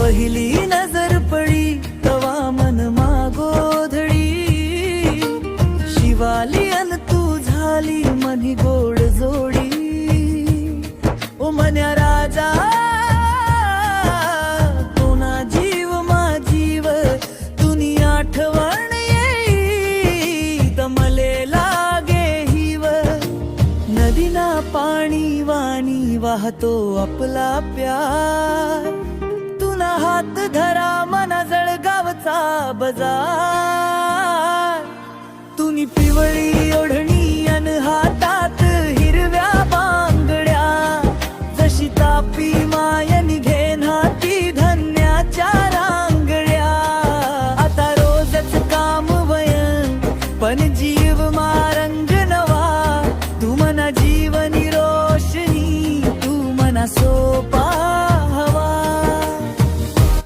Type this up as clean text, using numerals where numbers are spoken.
पहिली नजर पडी तवा मन मागोधडी, शिवाली अन तू झाली मनी गोड जोडी. ओ मन्या राजा तुना जीव मा जीव, तुनी आठवण येई तमले लागे हिव. नदीना पाणी वाणी वाहतो आपला प्यार, तुना हात धरा मना जळगावचा बजार. तुनी पिवळी